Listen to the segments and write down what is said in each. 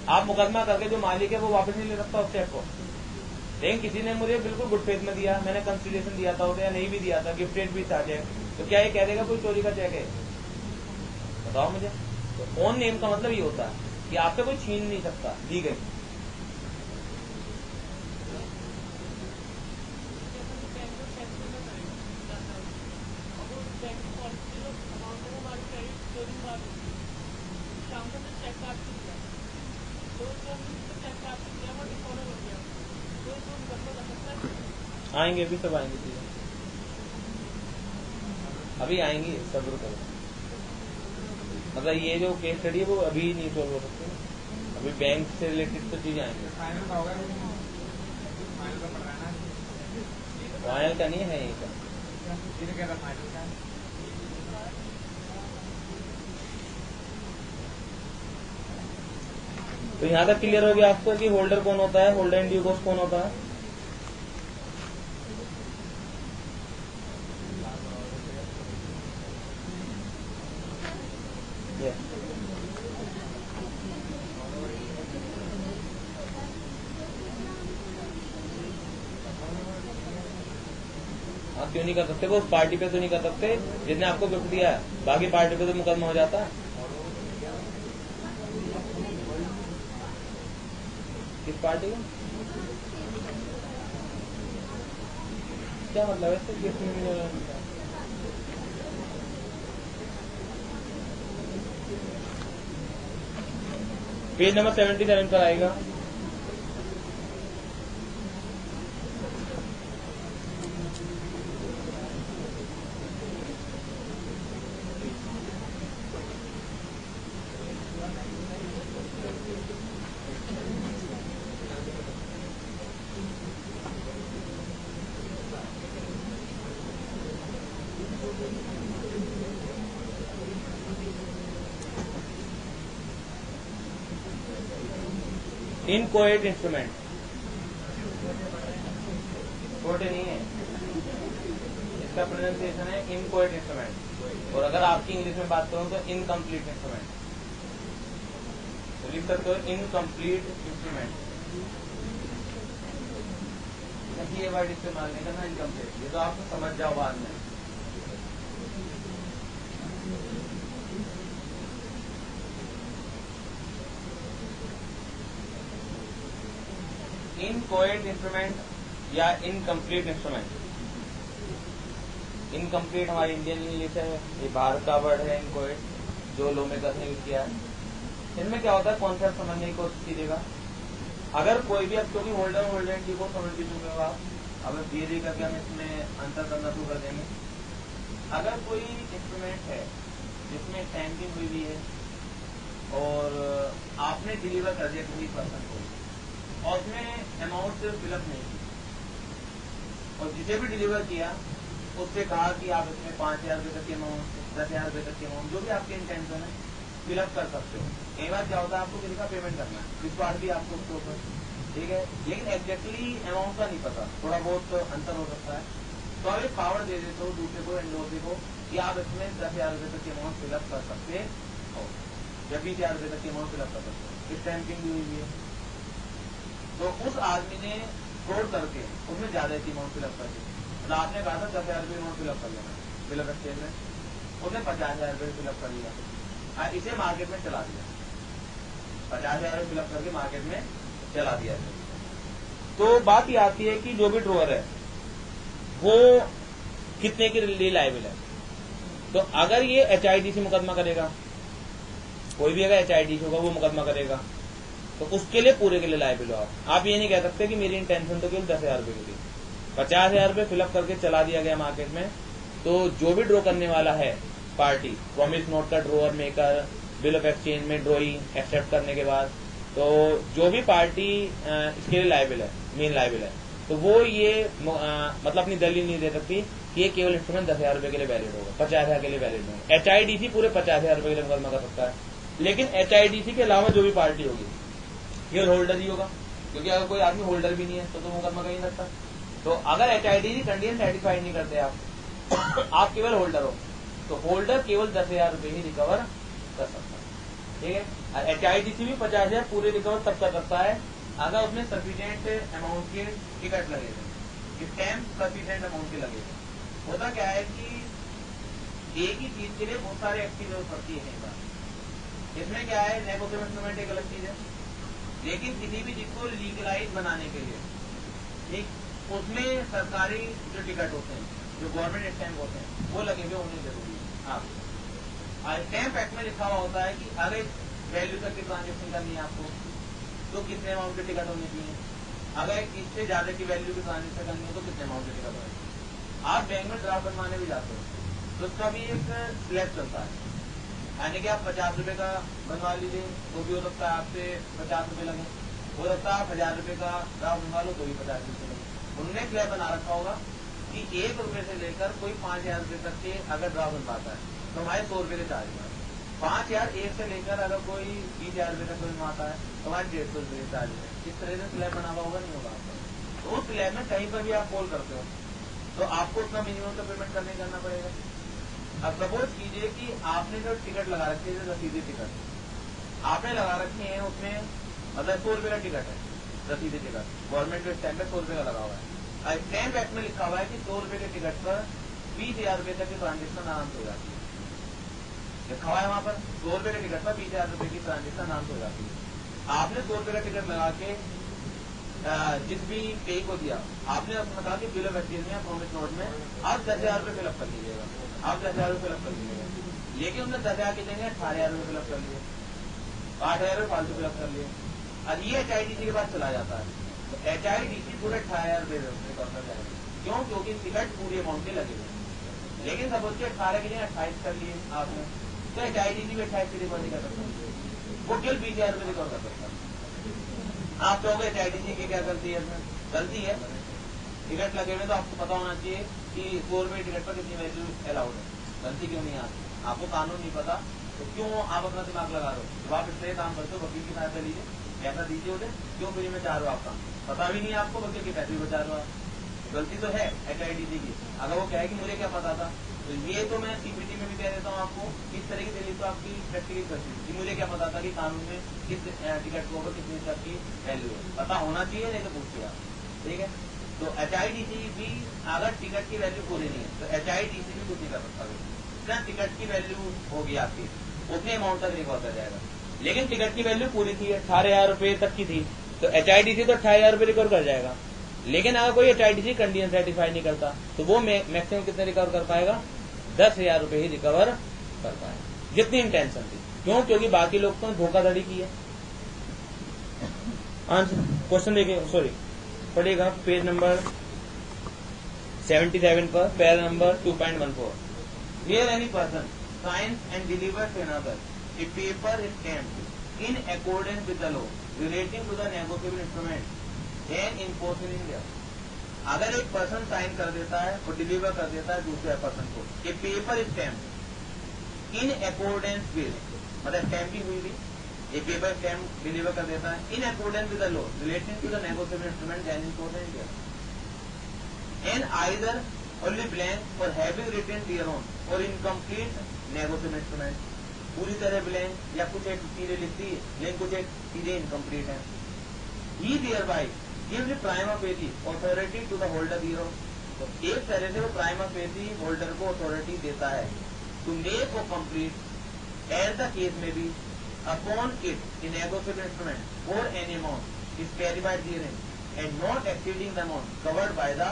आप मुकदमा करके जो मालिक है वो वापस नहीं ले सकता उस चेक को। लेकिन किसी ने मुझे बिल्कुल गुड फेथ में दिया, मैंने कंसिडरेशन दिया था उसे या नहीं भी दिया था, गिफ्टेड भी था चेक, तो क्या ये कह देगा कोई चोरी का चेक है? बताओ मुझे। तो ओन नेम का मतलब ये होता है कि आपसे कोई छीन नहीं सकता, दी गई। आएंगे अभी, सब आएंगे चीजें, अभी आएंगी, सब्र करो। मतलब ये जो केस स्टडी है वो अभी नहीं सॉल्व हो सकती, अभी बैंक से रिलेटेड तो चीजें आएंगी। फाइनल का नहीं है, यही का। तो यहाँ तक क्लियर हो गया आपको कि होल्डर कौन होता है, होल्डर इन ड्यू कोर्स कौन होता है। आप क्यों नहीं कर सकते? वो उस पार्टी पे तो नहीं कर सकते जिसने आपको गिफ्ट दिया है, बाकी पार्टी पे तो मुकदमा हो जाता है। किस पार्टी का क्या मतलब है? पेज नंबर 77 पर आएगा। इनकोएट इंस्ट्रूमेंट, छोटे नहीं है, इसका प्रोनाउंसिएशन है इनकोएट इंस्ट्रूमेंट। और अगर आपकी इंग्लिश में बात करूं तो इनकम्प्लीट इंस्ट्रूमेंट, तो लिख सकते हो इनकम्प्लीट इंस्ट्रूमेंट। ये वर्ड इस्तेमाल नहीं करना इनकम्प्लीट, ये तो आपको समझ जाओ बाद में। इनकोएट इंस्ट्रूमेंट या इनकम्प्लीट इंस्ट्रूमेंट। इनकम्प्लीट हमारी इंडियन इंग्लिश है, ये बाहर का वर्ड है इनकोएट, जो लोमेकर ने यूज किया है। इनमें क्या होता है, कॉन्सेप्ट समझने की कोशिश कीजिएगा। अगर कोई भी, अब क्योंकि होल्डर होल्डर डी को समझ लीजिए आप, अब धीरे करके हम इसमें अंतर करना शुरू कर देंगे। अगर कोई इंस्ट्रूमेंट है जिसमें टैंकिंग हुई हुई है और आपने डिलीवर कर दिया किसी पर्सन को, और उसमें अमाउंट सिर्फ फिलअप नहीं की, और जिसे भी डिलीवर किया उससे कहा कि आप इसमें 5,000 रुपये तक की अमाउंट, 10,000 रुपये तक की अमाउंट, जो भी आपके इंटेंशन है फिलअप कर सकते हो। कई बार क्या होता है, आपको किसी का पेमेंट करना है, इस बार भी आपको उसके ऊपर, ठीक है, लेकिन एग्जैक्टली अमाउंट का नहीं पता, थोड़ा बहुत अंतर हो सकता है, तो आप एक पावर दे देते हो दूसरे को, एंडोर्सी को, कि आप इसमें 10,000 रुपये तक की अमाउंट फिलअप कर सकते हो, या 20,000 रुपये तक की अमाउंट फिलअप कर सकते हो। इस टैंकिंग भी हुई है, तो उस आदमी ने फ्रॉड करके उसमें ज्यादा की अमाउंट फिलअप कर दी। मतलब आपने कहा था 10,000 रुपये अमाउंट फिलअप कर लेना फिलअप एक्सचेंज में, उसने 50,000 रुपये फिलअप कर लिया, इसे मार्केट में चला दिया, 50,000 रुपये फिलअप करके मार्केट में चला दिया। तो बात ये आती है कि जो भी ड्रोअर है वो कितने के लिए लायबल है। तो अगर ये HIDC मुकदमा करेगा, कोई भी अगर HIDC होगा वो मुकदमा करेगा, तो उसके लिए पूरे के लिए लायबल हो आप ये नहीं कह सकते कि मेरी इंटेंशन तो केवल 10,000 रुपये की थी, 50,000 रुपये फिलअप करके चला दिया गया मार्केट में। तो जो भी ड्रॉ करने वाला है पार्टी, प्रॉमिस नोट का drawer maker, bill of exchange में ड्रॉइंग एक्सेप्ट करने के बाद, तो जो भी पार्टी इसके लिए लायबल है, मेन लायबल है, तो वो ये मतलब अपनी दलील नहीं दे सकती कि ये केवल इंस्ट्रूमेंट 10,000 रुपये के लिए वैलिड होगा, 50,000 के लिए वैलिड होगा। HIDC पूरे 50,000 रुपये के लिए मुकदमा कर सकता है, लेकिन HIDC के अलावा जो भी पार्टी होगी केवल होल्डर ही होगा, क्योंकि अगर कोई आदमी होल्डर भी नहीं है तो मुकदमा कर ही नहीं सकता। तो अगर HIDC कंडीशन सेटिस्फाई नहीं करते आप केवल होल्डर हो, तो होल्डर केवल 10,000 रुपये ही रिकवर कर सकता है। ठीक है। HIDC भी 50,000 पूरे रिकवर तब कर सकता है अगर उसमें सफिशिएंट अमाउंट के टिकट लगे थे, स्टैम्प सफिशिएंट अमाउंट के लगे थे। होता क्या है कि एक ही चीज के लिए बहुत सारे एक्ट की जरूरत पड़ती है कई बार। इसमें क्या है, नेगोशिएबल इंस्ट्रूमेंट एक अलग चीज है, लेकिन किसी भी चीज को लीगलाइज बनाने के लिए ठीक उसमें सरकारी जो टिकट होते हैं, जो गवर्नमेंट स्टैम्प होते हैं, वो लगे हुए होने जरूरी है। आप स्टैम्प एक्ट में लिखा हुआ होता है कि अगर वैल्यू तक की ट्रांजेक्शन करनी है आपको तो कितने अमाउंट के टिकट होने चाहिए, अगर इससे ज्यादा की वैल्यू की ट्रांजेक्शन करनी है तो कितने अमाउंट के टिकट होने चाहिए। आप बैंक में ड्राफ्ट बनवाने भी जाते हो तो उसका भी एक स्लैब चलता है, यानी कि आप 50 रुपए का बनवा लीजिए तो भी हो सकता है आपसे 50 रुपए लगे, हो सकता है आप 1000 रुपए का ड्राफ्ट बनवा लो तो भी 50 रुपए लगे। उनने स्लैब बना रखा होगा कि 1 रुपए से लेकर कोई 5,000 रुपए तक के अगर ड्राफ्ट बनवाता है तो हमारे 100 रुपए के चार्ज है। 5,000 एक से लेकर अगर कोई 20,000 रुपए तक बनवाता है तो हमारे 150 रुपए के चार्ज है। इस तरह से स्लैब बना हुआ होगा, नहीं होगा आपका। तो उस स्लैब में कहीं पर भी आप कॉल करते हो तो आपको उतना मिनिमम का पेमेंट करना पड़ेगा। अब सपोज कीजिए कि आपने जो टिकट लगा रखी है, रसीदी टिकट आपने लगा रखी है, उसमें मतलब 100 रुपए का टिकट है, रसीदी टिकट गवर्नमेंट के स्टैम्प में 100 रुपए का लगा हुआ है। स्टैम्प एक्ट में लिखा हुआ है कि 100 रुपए के टिकट पर 20,000 रुपए तक की ट्रांजेक्शन आराम से हो जाती है। लिखा हुआ है वहां पर 100 रुपए के टिकट पर 20,000 रुपए की ट्रांजेक्शन आराम से हो जाती है। आपने 100 रुपए का टिकट लगा के जिस भी पे को दिया, आपने अपना कहा कि बिल ऑफ एक्सचेंज में प्रॉमिस नोट में आप 10,000 रुपए फिलअप कर लीजिएगा, आप 10,000 रुपए फिलअप कर लीजिएगा, लेकिन उन्होंने 10,000 के जगह 18,000 रुपए फिलअप कर लिए, 8,000 रुपए फालतू फिलअप कर लिए। अब ये HIDC के पास चला जाता है तो HIDC पूरे 18,000 रुपए रिकवर कर जाएगा। क्यों? क्योंकि टिकट पूरे अमाउंट के लगे हुए। लेकिन सपोज के 18 के जगह 28 कर लिए आपने तो HIDC भी 28 की रिकवर नहीं कर सकता, वो केवल 20,000 रुपए रिकवर कर सकता। आप कहोगे HIDC की क्या गलती है? इसमें गलती है, टिकट लगे हुए तो आपको पता होना चाहिए कि 100 रुपए टिकट पर कितनी वैल्यू अलाउड है। गलती क्यों नहीं आती? आपको कानून नहीं पता तो क्यों आप अपना दिमाग लगा रहे हो? जब आप इसलिए काम करते हो वकील की सहायता लीजिए, पैसा दीजिए उन्हें, क्यों फ्री में चाह रहे हो? आपका पता भी नहीं है आपको, वकील के पैसे भी बचा रहे हो। गलती तो है HIDC की। अगर वो कहे कि मुझे क्या पता था, तो ये तो मैं CPT में भी कह देता हूँ आपको, इस तरीके से तो आपकी प्रैक्टिकल गलती कि मुझे क्या पता था कि कानून में किस टिकट के ऊपर कितनी तक की वैल्यू है। पता होना चाहिए, नहीं तो पूछिए आप, ठीक है। तो HIDC भी अगर टिकट की वैल्यू पूरी नहीं है तो HIDC भी कुछ नहीं कर सकता। जितना टिकट की वैल्यू होगी आपकी उतने अमाउंट तक रिकवर कर जाएगा। लेकिन टिकट की वैल्यू पूरी थी, 18,000 रुपए तक की थी, तो HIDC तो 18,000 रुपए रिकवर कर जाएगा। लेकिन अगर कोई HIDC कंडीशन सेटिस्फाई नहीं करता तो वो मैक्सिमम कितने रिकवर कर पाएगा? 10,000 रुपए ही रिकवर कर पाएगा, जितनी इंटेंशन थी। क्यों? क्योंकि बाकी लोग तो धोखाधड़ी की है। आंसर क्वेश्चन देखिए, सॉरी पढ़िएगा पेज नंबर 77 पर, para number 2.14। Here any person signs and delivers to another a paper stamped in accordance with the law relating to the negotiable instrument then enforced in India। अगर एक person sign कर देता है और deliver कर देता है दूसरे पर्सन को ये paper stamp in accordance with, मतलब स्टैम्पिंग हुई थी, ये पेपर स्टैम्प डिलीवर कर देता है in accordance with the law relating to the negotiable instrument then enforced in India and either only blank और हैविंग रिटन देयरऑन और इनकम्प्लीट नेगोशिएबल इंस्ट्रूमेंट, पूरी तरह ब्लैंक या कुछ एक चीजें लिखती है लेकिन कुछ एक चीजें इनकम्प्लीट है। He thereby gives prima facie authority to the holder thereof। तो एक तरह से वो प्राइमा फेसी होल्डर को अथॉरिटी देता है to make or complete as the case may be upon it in negotiable instrument for any amount is specified herein and not exceeding the amount covered by the.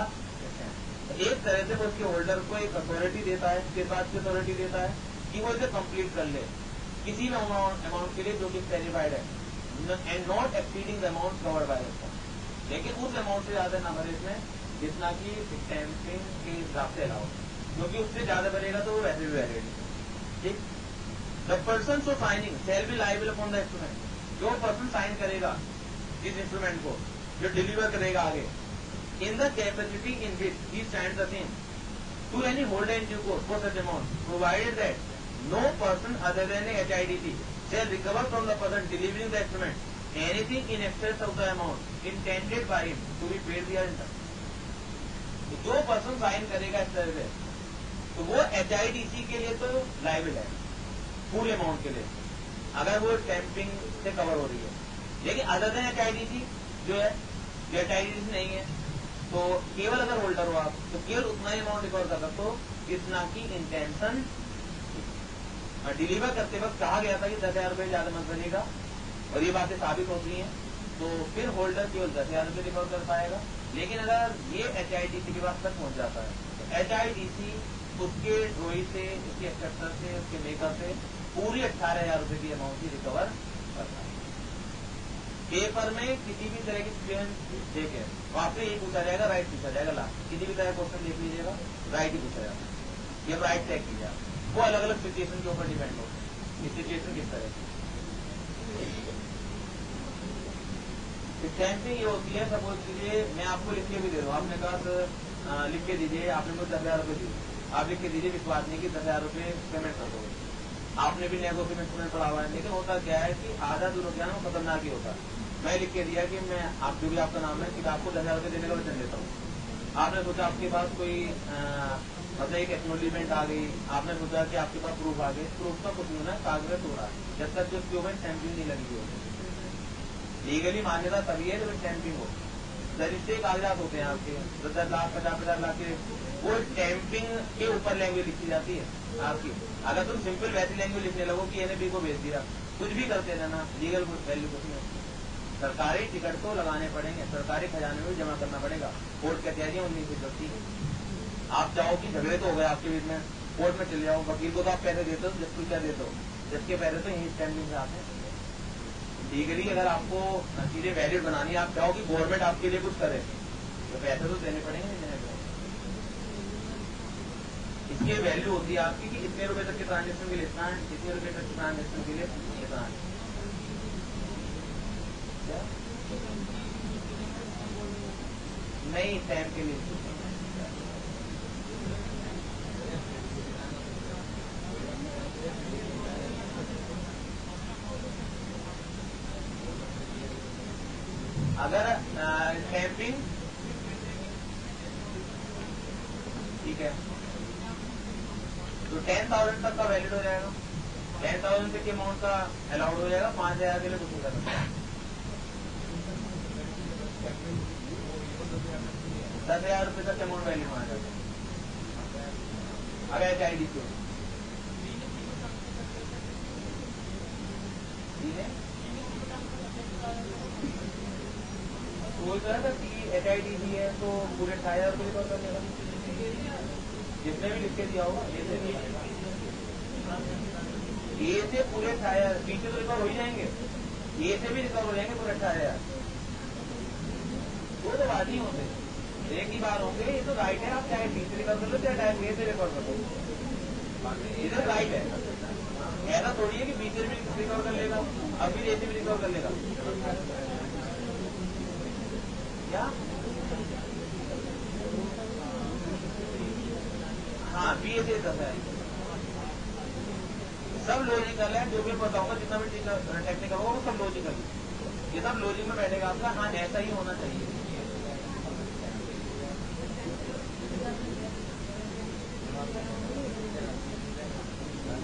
एक तरह से वो उसके holder को एक अथॉरिटी देता है, किस बात की अथॉरिटी देता है कि वो इसे कंप्लीट कर ले किसी भी अमाउंट के लिए जो कि स्पेसिफाइड है and not exceeding the amount covered by the, लेकिन उस अमाउंट से ज्यादा ना भरे इसमें जितना कि स्टैंपिंग के हिसाब से अलाउ, क्योंकि उससे ज्यादा भरेगा तो वो वैसे भी वैलिड। ठीक, the person so signing shall be liable upon the instrument. जो पर्सन साइन करेगा इस इंस्ट्रूमेंट को, जो डिलीवर करेगा आगे, in the capacity in which he stands the same to any holder in due course for such amount provided that no person other than HIDC shall recover from the person delivering the instrument anything in excess of the amount intended by him to be paid the interest। जो person sign करेगा इस तरह से तो वो HIDC के लिए तो लायबल है पूरे अमाउंट के लिए। अगर वो स्टैंपिंग से कवर हो रही है। लेकिन अदर देन HIDC जो है, जो HIDC नहीं है, तो केवल अगर होल्डर हो आप तो केवल उतना ही अमाउंट रिकवर कर सकते हो जितना की इंटेंशन डिलीवर करते वक्त कहा गया था कि 10,000 रुपये ज्यादा मत बनेगा, और ये बातें साबित होती हैं, तो फिर होल्डर केवल 10,000 रुपये रिकवर कर पाएगा। लेकिन अगर ये HIDC के पास तक पहुंच जाता है तो HIDC उसके ड्रोई से, उसके एक्सेप्टर से, उसके मेकर से पूरी 18,000 रुपये की अमाउंट ही रिकवर करता है। पेपर में किसी भी तरह की सिचुएशन देखे तो आपसे ये पूछा जाएगा, राइट पूछा जाएगा, लास्ट किसी भी तरह क्वेश्चन देख लीजिएगा, राइट ही पूछा जाएगा, ये राइट चेक कीजिए। वो अलग अलग सिचुएशन के ऊपर डिपेंड होता है, सिचुएशन किस तरह की। स्टैंपिंग ये होती है, सपोज कीजिए मैं आपको लिख के भी दे दूँ, आपने कहा लिख के दीजिए, आपने मुझे 10,000 रुपये दिए, आप लिख के दीजिए, विश्वास नहीं कि 10,000 रुपये पेमेंट कर दोगे, आपने भी नेगोशिएशन इंस्ट्रूमेंट पढ़ा हुआ है। लेकिन होता क्या है कि आधा दूर क्या है, खतरनाक ही होता है। मैं लिख के दिया कि मैं आप जो भी आपका नाम है कि आपको 10,000 रुपये देने का वचन देता हूँ। आपने सोचा आपके पास कोई मतलब एक एक्नोलिजमेंट आ गई, आपने सोचा कि आपके पास प्रूफ आ गए, प्रूफ का कुछ नहीं होना, कागज हो रहा है जब तक जो उसके ऊपर स्टैंपिंग नहीं लगी होती। लीगली मान्यता तभी है जब स्टैंपिंग हो। रजिस्ट्री कागजात होते हैं आपके 10 लाख 50 लाख के, वो स्टैंपिंग के ऊपर लैंग्वेज लिखी जाती है आपकी। अगर तुम सिंपल वैसी लैंग्वेज लिखने लगो कि NAB को भेज दिया, कुछ भी करते रहना, लीगल वैल्यू कुछ नहीं। सरकारी टिकट तो लगाने पड़ेंगे, सरकारी खजाने में भी जमा करना पड़ेगा। कोर्ट कचहरियां उन्हीं से चलती है। आप चाहो कि झगड़े तो हो गए आपके बीच में, कोर्ट में चले जाओ, वकील को तो आप पैसे देते हो, जज को क्या देते हो, जज के पैसे तो यही स्टैंडिंग से आते हैं। लीगली अगर आपको चीजें वैलिड बनानी है, आप चाहो कि गवर्नमेंट आपके लिए कुछ करे, तो पैसे तो देने पड़ेंगे, नहीं देने पड़ेंगे। इसकी वैल्यू होती है आपकी कि इतने रुपए तक के ट्रांजेक्शन के लिए इतना है, इतने रुपए तक के ट्रांजेक्शन के लिए इतना है। नहीं, टाइम के लिए अगर स्टैंपिंग ठीक है तो 10,000 तक का वैलिड हो जाएगा, 10,000 तक के अमाउंट का अलाउड हो जाएगा, 5,000 के लिए कुछ नहीं कर सकता। 10,000 रुपये तक अमाउंट वैल्यू माना जाता है अगर HIDC हो। बोल रहा था कि HIDC है तो पूरे 18,000 रुपये रिकवर कर लेगा, जितने भी लिख के दिया होगा। ए से पूरे 18,000, पीछे तो रिकवर हो ही जाएंगे, ए से भी रिकवर हो जाएंगे पूरे 18,000। वो तो बात ही होते एक ही बार होंगे। ये तो राइट है, आप चाहे बी से रिकवर कर लो चाहे डायरेक्ट ए से रिकवर कर लो, इधर राइट है। ऐसा थोड़ी है कि बी से भी रिकवर कर लेगा, अब भी ए से भी रिकवर कर लेगा क्या? हाँ, बी से 10,000 सब लॉजिकल है। जो भी बताऊंगा जितना भी टेक्निकल होगा वो सब लॉजिकल है, ये सब लॉजिक में बैठेगा आपका। हाँ, ऐसा ही होना चाहिए।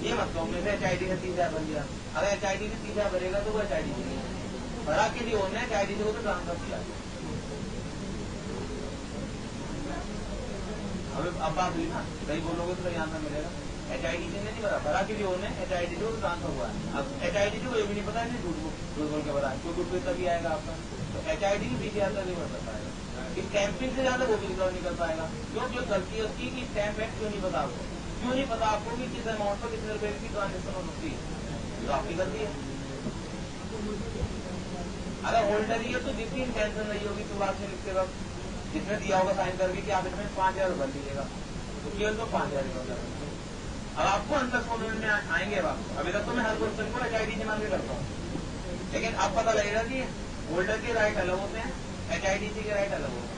ये मत कहूँ मेरे HIDC से 30,000 बन गया, अगर HIDC से 30,000 भरेगा तो वो HIDC नहीं है, भरा के लिए होना है, HIDC को तो ट्रांसफर किया। अब बात हुई ना, कहीं बोलोगे तो कहीं आंसर मिलेगा। HIDC ने नहीं भरा, भरा के लिए होना है, HIDC को ट्रांसफर हुआ है। अब HIDC को ये भी नहीं पता है झूठ बोल के भरा है, क्योंकि गुड तभी आएगा आपका। तो HIDC 20,000 तक नहीं भर सकता है, स्टैंपिंग से ज्यादा वो भी रिकवर नहीं कर पाएगा। क्यों? जो गलती है उसकी कि स्टैंप एक्ट क्यों नहीं पता आपको, क्यों नहीं पता आपको कि किस अमाउंट पर कितने रुपए की ट्रांजेक्शन हो सकती है, तो आपकी गलती है। अगर होल्डर ही है तो जितनी इंटेंशन नहीं होगी शुरुआत में लिखते वक्त, जिसमें दिया होगा साइन करके कि आप इसमें 5,000 भर लीजिएगा, तो केवल तो 5,000 रिकवर। अब आपको अंतर समझ में आएंगे। अब अभी तक तो मैं हर क्वेश्चन को HIDC मान के करता हूँ, लेकिन अब पता लगेगा कि होल्डर के राइट अलग होते हैं, HIDC के राइट अलग होते हैं।